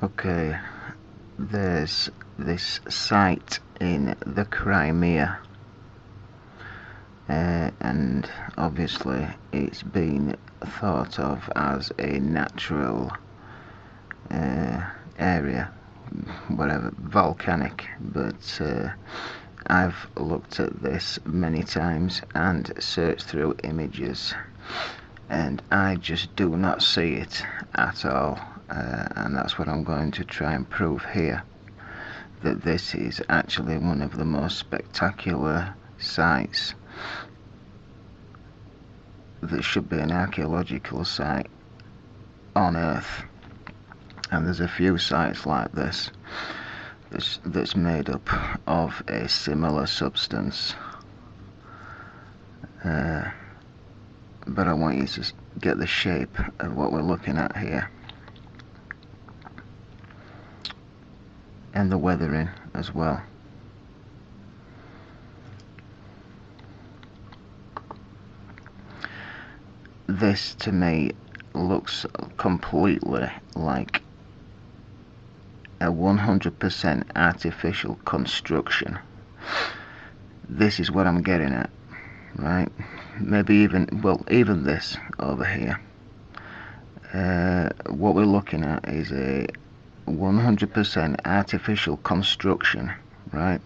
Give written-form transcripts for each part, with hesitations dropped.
Okay, there's this site in the Crimea, and obviously it's been thought of as a natural area, whatever, volcanic, but I've looked at this many times and searched through images, and I just do not see it at all, and that's what I'm going to try and prove here, that this is actually one of the most spectacular sites that should be an archaeological site on Earth. And there's a few sites like this that's made up of a similar substance, but I want you to get the shape of what we're looking at here, and the weathering as well. This to me looks completely like a 100% artificial construction. This is what I'm getting at, right? Maybe even this over here. What we're looking at is a 100% artificial construction, right?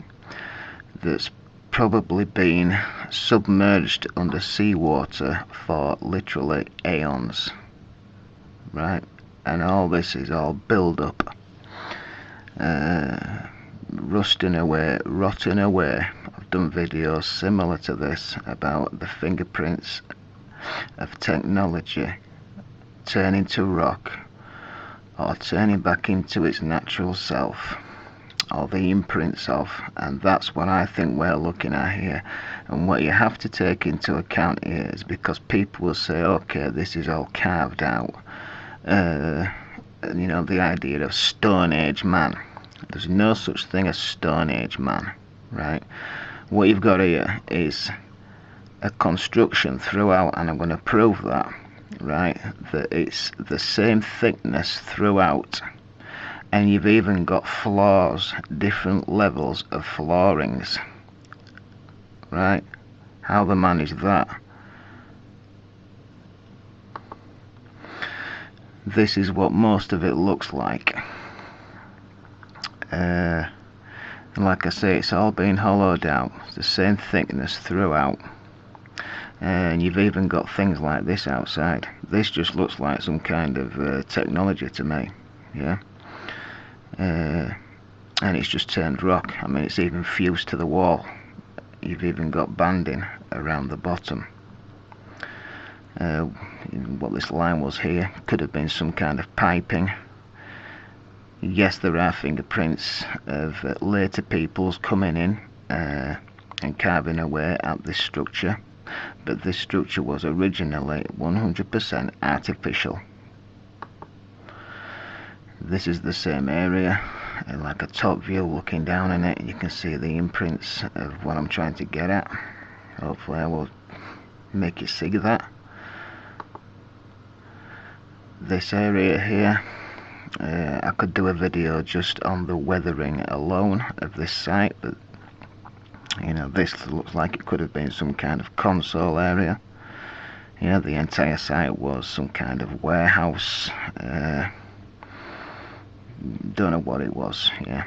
That's probably been submerged under seawater for literally aeons, right? And all this is all build up, rusting away, rotting away. I've done videos similar to this about the fingerprints of technology turning to rock, or turning back into its natural self, or the imprints of, and that's what I think we're looking at here. And what you have to take into account here is, because people will say, okay, this is all carved out, you know, the idea of Stone Age man. There's no such thing as Stone Age man, right? What you've got here is a construction throughout, and I'm going to prove that, right, that it's the same thickness throughout, and you've even got floors, different levels of floorings, right? How they manage that? This is what most of it looks like. And like I say, it's all been hollowed out. It's the same thickness throughout. And you've even got things like this outside. This just looks like some kind of technology to me, yeah. And it's just turned rock. I mean, it's even fused to the wall. You've even got banding around the bottom. What this line was here could have been some kind of piping. Yes, there are fingerprints of later peoples coming in and carving away at this structure, but this structure was originally 100% artificial. This is the same area, like a top view looking down on it. You can see the imprints of what I'm trying to get at. Hopefully I will make you see that. This area here, I could do a video just on the weathering alone of this site, but you know, this looks like it could have been some kind of console area. You know, the entire site was some kind of warehouse. Don't know what it was, yeah.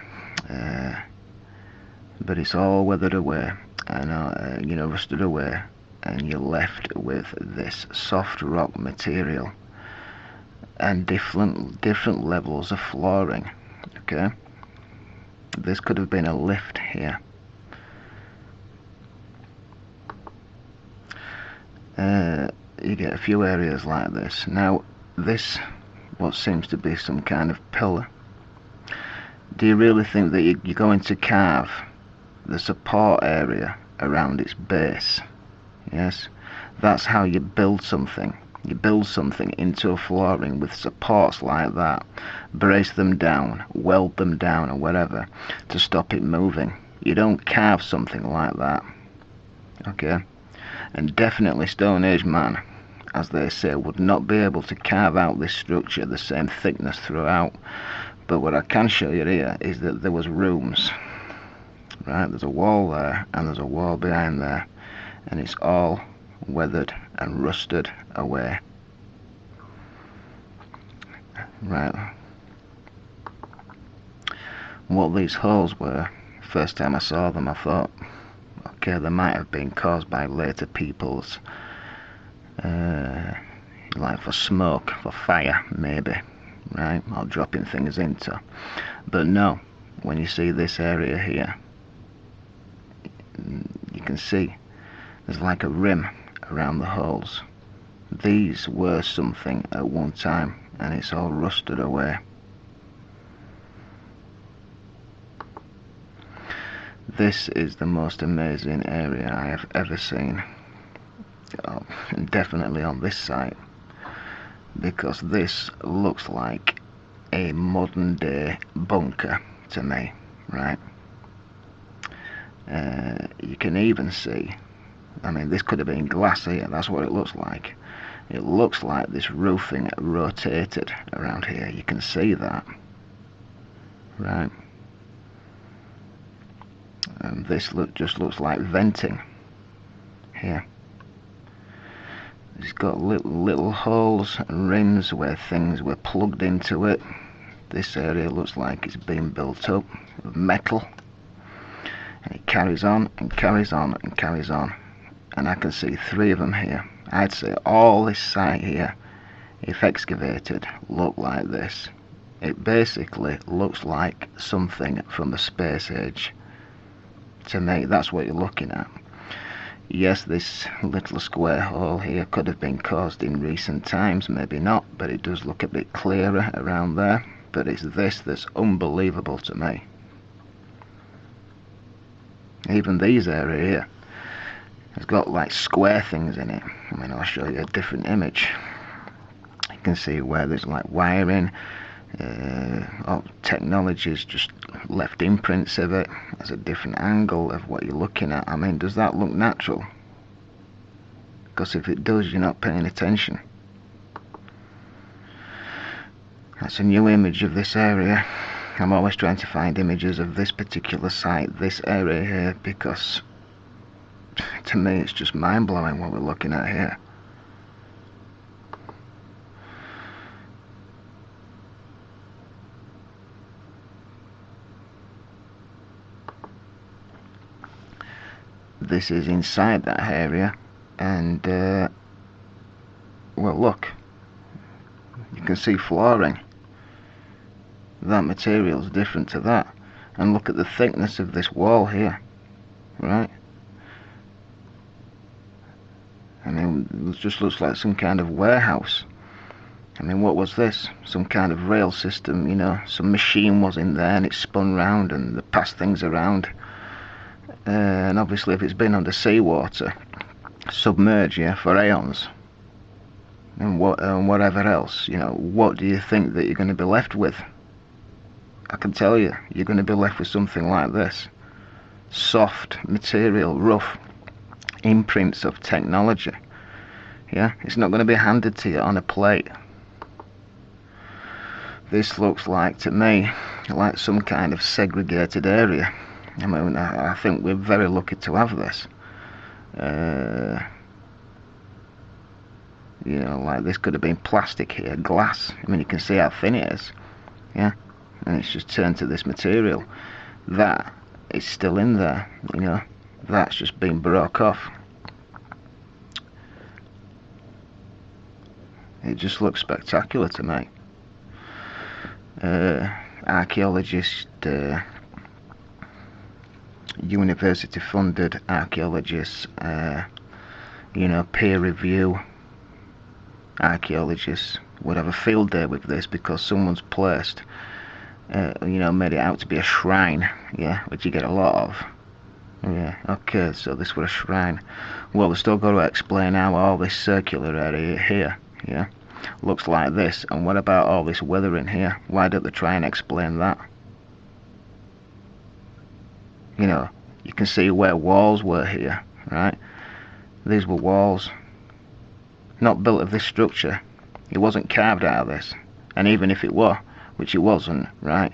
But it's all weathered away and you know, rusted away, and you're left with this soft rock material and different levels of flooring. Okay, this could have been a lift here. You get a few areas like this. Now this, what seems to be some kind of pillar. Do you really think that you're going to carve the support area around its base? Yes, that's how you build something. You build something into a flooring with supports like that, brace them down, weld them down or whatever to stop it moving. You don't carve something like that, okay? And definitely Stone Age man, as they say, would not be able to carve out this structure the same thickness throughout, But what I can show you here is that there was rooms. Right, there's a wall there and there's a wall behind there, and it's all weathered and rusted away. Right, what these holes were, first time I saw them I thought, okay, they might have been caused by later people's like for smoke, for fire maybe, right, or dropping things into. But no, when you see this area here, you can see there's like a rim around the holes. These were something at one time, and it's all rusted away. This is the most amazing area I have ever seen, and definitely on this site, because this looks like a modern day bunker to me, right? You can even see, I mean, this could have been glass here, that's what it looks like. It looks like this roofing rotated around here, you can see that, right? And this just looks like venting here. It's got little holes and rims where things were plugged into it. This area looks like it's been built up with metal, and it carries on and carries on and carries on. And I can see 3 of them here. I'd say all this site here, if excavated, looked like this. It basically looks like something from the space age. To me, that's what you're looking at. Yes, this little square hole here could have been caused in recent times, maybe not, but it does look a bit clearer around there. But it's this that's unbelievable to me. Even these area here, it's got like square things in it. I mean, I'll show you a different image. You can see where there's like wiring. Technology's just left imprints of it. There's a different angle of what you're looking at. I mean, does that look natural? Because if it does, you're not paying attention. That's a new image of this area. I'm always trying to find images of this particular site, this area here, because to me it's just mind-blowing what we're looking at here. This is inside that area, and well, look, you can see flooring. That material is different to that, and look at the thickness of this wall here, right? I mean, it just looks like some kind of warehouse. I mean, what was this? Some kind of rail system, you know, some machine was in there and it spun round and they passed things around. And obviously if it's been under seawater, submerged, yeah, for aeons, and whatever else, you know, what do you think that you're going to be left with? I can tell you, you're going to be left with something like this. Soft material, rough imprints of technology. Yeah, it's not going to be handed to you on a plate. This looks like, to me, like some kind of segregated area. I mean, I think we're very lucky to have this. You know, like this could have been plastic here, glass. I mean, you can see how thin it is. Yeah, and it's just turned to this material. That is still in there, you know. That's just been broke off. It just looks spectacular to me. Archaeologists, university funded archaeologists, you know, peer review archaeologists would have a field day with this, because someone's placed, you know, made it out to be a shrine, yeah, which you get a lot of. Yeah, okay, so this was a shrine. Well, we've still got to explain how all this circular area here, yeah, looks like this, and what about all this weathering here? Why don't they try and explain that? You know, you can see where walls were here, right? These were walls, not built of this structure. It wasn't carved out of this, and even if it were, which it wasn't, right?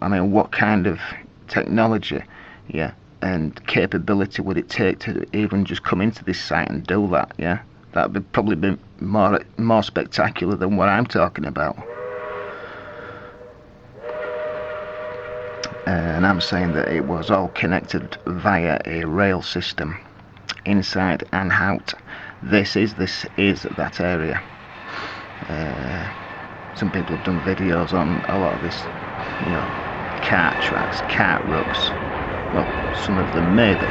I mean, what kind of technology, yeah, and capability would it take to even just come into this site and do that, yeah? That would probably be more spectacular than what I'm talking about. And I'm saying that it was all connected via a rail system, inside and out. This is that area. Some people have done videos on a lot of this, cart tracks, cart ruts. Well, some of them maybe,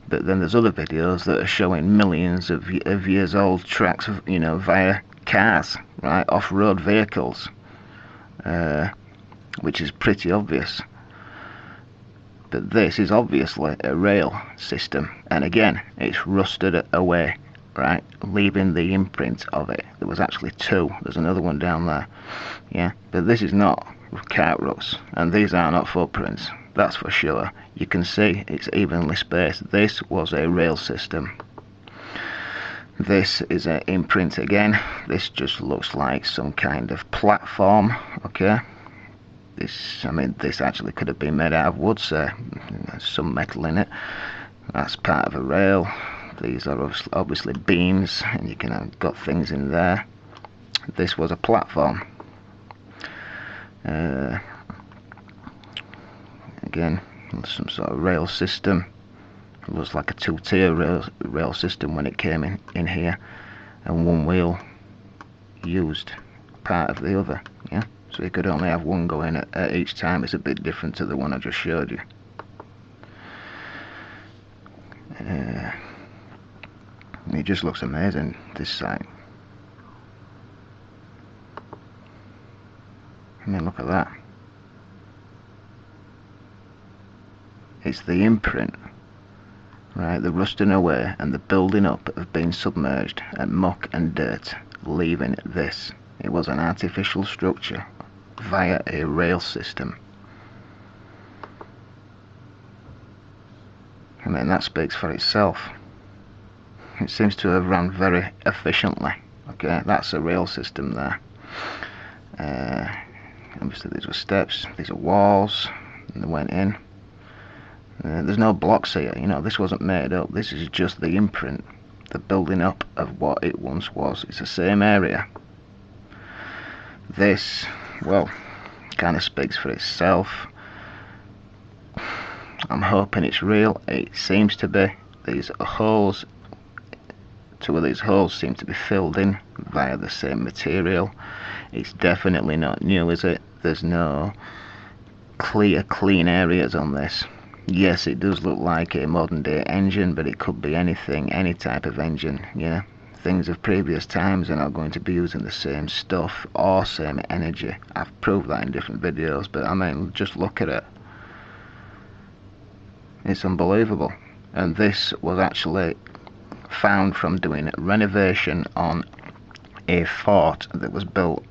but then there's other videos that are showing millions of years old tracks, via cars, right, off-road vehicles, which is pretty obvious. But this is obviously a rail system, and again, it's rusted away, right, leaving the imprint of it. There was actually two. There's another one down there, yeah. But this is not cart ruts, and these are not footprints. That's for sure. You can see it's evenly spaced. This was a rail system. This is an imprint again. This just looks like some kind of platform, okay. This actually could have been made out of wood, so there's some metal in it. That's part of a rail. These are obviously beams, and you can have got things in there. This was a platform. Again, some sort of rail system. It looks like a two-tier rail system when it came in here, and one wheel used part of the other, yeah. So you could only have one going at each time. It's a bit different to the one I just showed you. It just looks amazing, this site. I mean, look at that. It's the imprint, right? The rusting away and the building up of being submerged and muck and dirt, leaving this. It was an artificial structure via a rail system. I mean, that speaks for itself. It seems to have run very efficiently. Okay, that's a rail system there. Obviously these were steps, these are walls, and they went in. There's no blocks here, this wasn't made up. This is just the imprint, the building up of what it once was. It's the same area. This, well, kind of speaks for itself. I'm hoping it's real. It seems to be. These holes, two of these holes seem to be filled in via the same material. It's definitely not new, is it? There's no clean areas on this. Yes, it does look like a modern day engine, but it could be anything, any type of engine, yeah. Things of previous times are not going to be using the same stuff or same energy. I've proved that in different videos, but I mean, just look at it. It's unbelievable. And this was actually found from doing renovation on a fort that was built